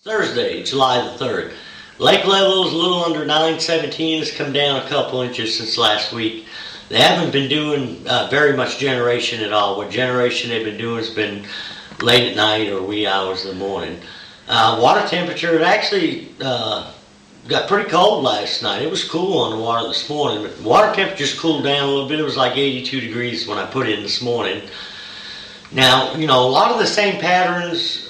Thursday, July the 3rd. Lake level is a little under 917. It's come down a couple inches since last week. They haven't been doing very much generation at all. What generation they've been doing has been late at night or wee hours of the morning. Water temperature, it actually got pretty cold last night. It was cool on the water this morning, but water temperature's cooled down a little bit. It was like 82 degrees when I put it in this morning. Now, a lot of the same patterns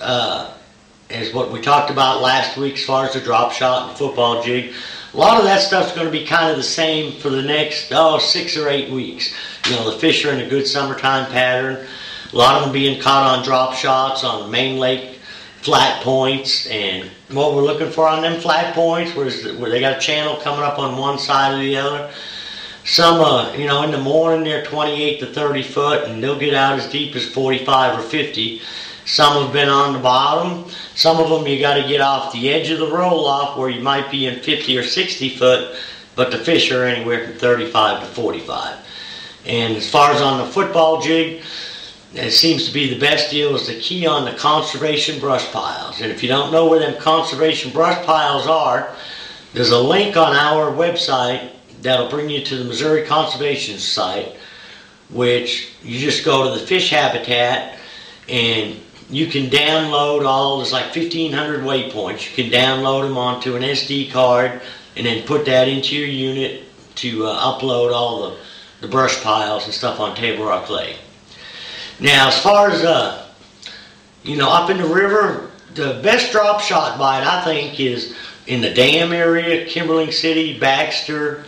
as what we talked about last week as far as the drop shot and football jig. A lot of that stuff's going to be kind of the same for the next 6 or 8 weeks. The fish are in a good summertime pattern. A lot of them being caught on drop shots on main lake flat points, and what we're looking for on them flat points where they got a channel coming up on one side or the other. Some, in the morning they're 28 to 30 foot, and they'll get out as deep as 45 or 50. Some have been on the bottom. Some of them you got to get off the edge of the roll-off where you might be in 50 or 60 foot, but the fish are anywhere from 35 to 45. And as far as on the football jig, it seems to be the best deal is the key on the conservation brush piles. And if you don't know where them conservation brush piles are, there's a link on our website that'll bring you to the Missouri Conservation site, which you just go to the fish habitat and you can download there's like 1,500 waypoints. You can download them onto an SD card and then put that into your unit to upload all the brush piles and stuff on Table Rock Lake. Now, as far as, up in the river, the best drop shot bite, I think, is in the dam area, Kimberling City, Baxter,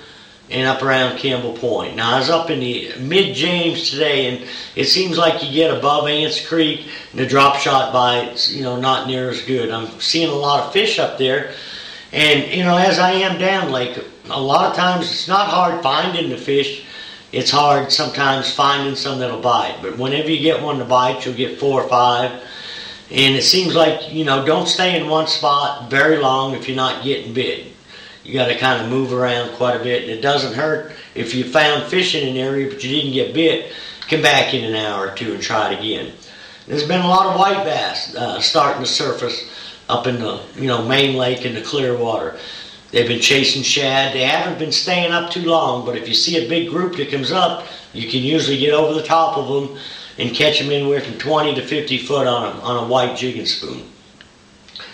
and up around Campbell Point. Now, I was up in the mid-James today, and it seems like you get above Ants Creek, and the drop shot bites, not near as good. I'm seeing a lot of fish up there, and, as I am down lake, a lot of times it's not hard finding the fish. It's hard sometimes finding some that'll bite, but whenever you get one to bite, you'll get 4 or 5. And it seems like, don't stay in one spot very long if you're not getting bit. You got to kind of move around quite a bit, and it doesn't hurt if you found fish in an area but you didn't get bit. Come back in an hour or two and try it again. There's been a lot of white bass starting to surface up in the main lake in the clear water. They've been chasing shad. They haven't been staying up too long, but if you see a big group that comes up, you can usually get over the top of them and catch them anywhere from 20 to 50 foot on a white jigging spoon.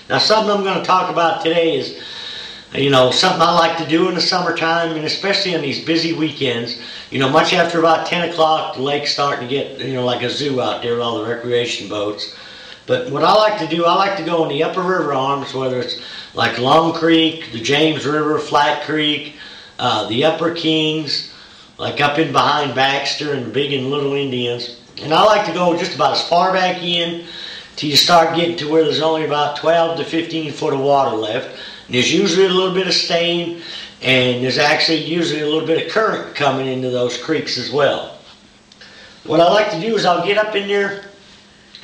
Now, something I'm going to talk about today is, something I like to do in the summertime, and especially on these busy weekends. Much after about 10 o'clock, the lake's starting to get, like a zoo out there with all the recreation boats. But what I like to do, I like to go in the upper river arms, whether it's like Long Creek, the James River, Flat Creek, the Upper Kings, like up in behind Baxter and Big and Little Indians. And I like to go just about as far back in till you start getting to where there's only about 12 to 15 foot of water left. And there's usually a little bit of stain, and there's actually usually a little bit of current coming into those creeks as well. What I like to do is I'll get up in there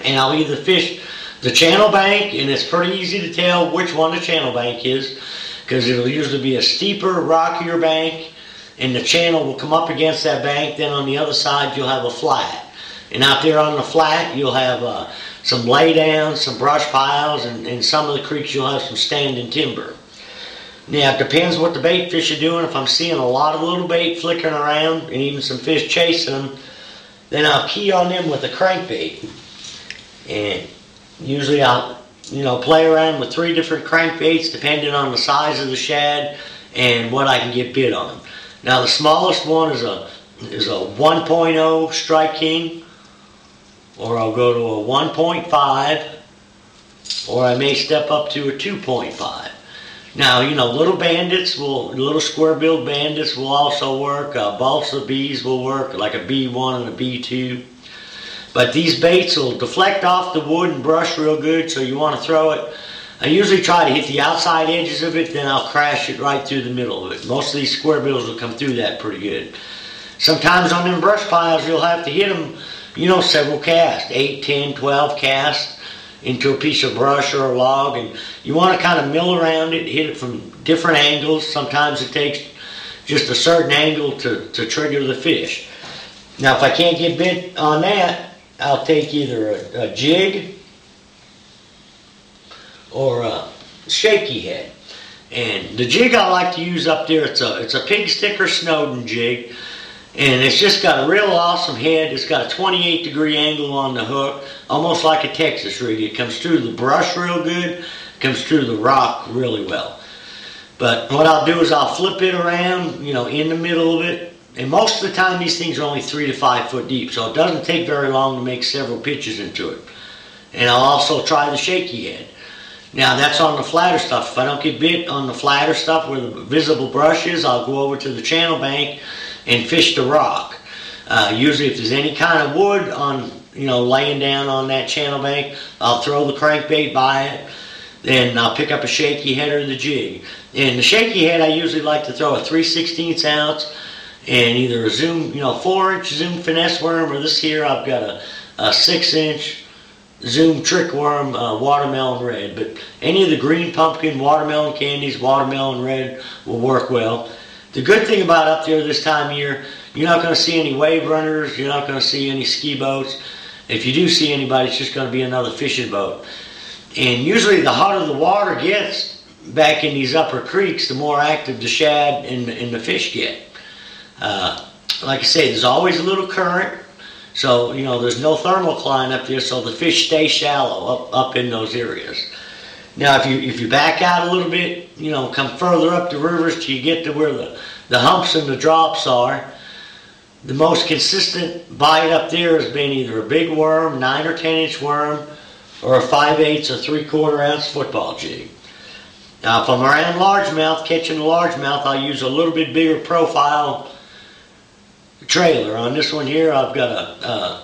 and I'll either fish the channel bank, and it's pretty easy to tell which one the channel bank is, because it'll usually be a steeper, rockier bank, and the channel will come up against that bank. Then on the other side you'll have a flat, and out there on the flat you'll have some laydowns, some brush piles, and some of the creeks you'll have some standing timber. Now, it depends what the bait fish are doing. If I'm seeing a lot of little bait flickering around and even some fish chasing them, then I'll key on them with a crankbait. And usually I'll, play around with 3 different crankbaits depending on the size of the shad and what I can get bit on them. Now, the smallest one is a 1.0 Strike King, or I'll go to a 1.5, or I may step up to a 2.5. Now, little square-billed bandits will also work. Balsa bees will work, like a B1 and a B2. But these baits will deflect off the wood and brush real good, so you want to throw it. I usually try to hit the outside edges of it, then I'll crash it right through the middle of it. Most of these square bills will come through that pretty good. Sometimes on them brush piles, you'll have to hit them, several casts, 8, 10, 12 casts into a piece of brush or a log, and you want to kind of mill around it, hit it from different angles. Sometimes it takes just a certain angle to trigger the fish. Now, if I can't get bit on that, I'll take either a jig or shaky head. And the jig I like to use up there, it's a pig sticker Snowden jig. And it's just got a real awesome head. It's got a 28-degree angle on the hook, almost like a Texas rig. It comes through the brush real good, comes through the rock really well. But what I'll do is I'll flip it around, you know, in the middle of it. And most of the time these things are only 3 to 5 foot deep, so it doesn't take very long to make several pitches into it. And I'll also try the shaky head. Now that's on the flatter stuff. If I don't get bit on the flatter stuff where the visible brush is, I'll go over to the channel bank and fish the rock. Usually if there's any kind of wood on, you know, laying down on that channel bank, I'll throw the crankbait by it. Then I'll pick up a shaky head or the jig. And the shaky head I usually like to throw a 3/16 ounce and either a Zoom, you know, 4-inch Zoom finesse worm, or this here I've got a 6-inch Zoom trick worm, watermelon red. But any of the green pumpkin, watermelon candies, watermelon red will work well. The good thing about up there this time of year, you're not going to see any wave runners, you're not going to see any ski boats. If you do see anybody, it's just going to be another fishing boat. And usually the hotter the water gets back in these upper creeks, the more active the shad and the fish get. Like I say, there's always a little current, so you know there's no thermocline up there, so the fish stay shallow up in those areas. Now if you back out a little bit, you know, come further up the rivers till you get to where the humps and the drops are, the most consistent bite up there has been either a big worm, 9 or 10-inch worm, or a 5/8 or 3/4 ounce football jig. Now if I'm around largemouth, catching a largemouth, I'll use a little bit bigger profile trailer. On this one here, I've got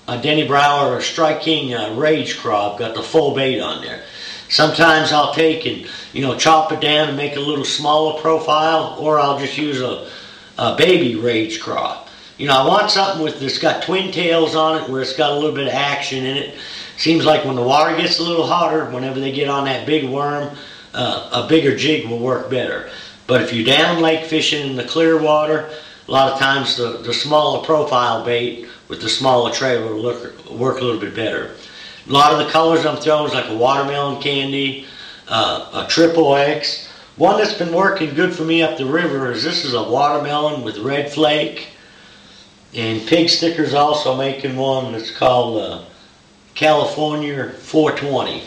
a Denny Brower or Strike King Rage Craw. I've got the full bait on there. Sometimes I'll take and, you know, chop it down and make a little smaller profile, or I'll just use a baby Rage Craw. You know, I want something that's got twin tails on it, where it's got a little bit of action in it. Seems like when the water gets a little hotter, whenever they get on that big worm, a bigger jig will work better. But if you're down lake fishing in the clear water, a lot of times the smaller profile bait with the smaller trailer will work a little bit better. A lot of the colors I'm throwing is like a watermelon candy, a XXX. One that's been working good for me up the river is this is a watermelon with red flake. And Pig Sticker's also making one that's called California 420,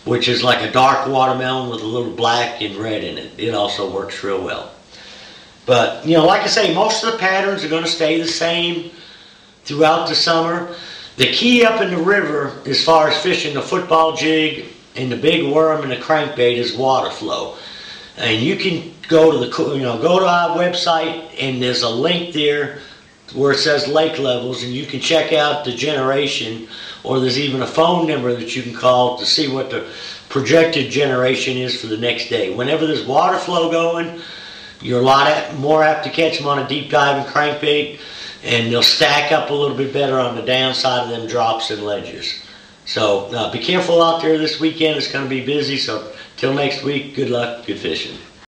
which is like a dark watermelon with a little black and red in it. It also works real well. But, you know, like I say, most of the patterns are going to stay the same throughout the summer. The key up in the river, as far as fishing the football jig and the big worm and the crankbait, is water flow. And you can go to go to our website, and there's a link there where it says lake levels, and you can check out the generation, or there's even a phone number that you can call to see what the projected generation is for the next day. Whenever there's water flow going, you're a lot more apt to catch them on a deep diving crankbait, and they'll stack up a little bit better on the downside of them drops and ledges. So be careful out there this weekend. It's going to be busy, so till next week, good luck, good fishing.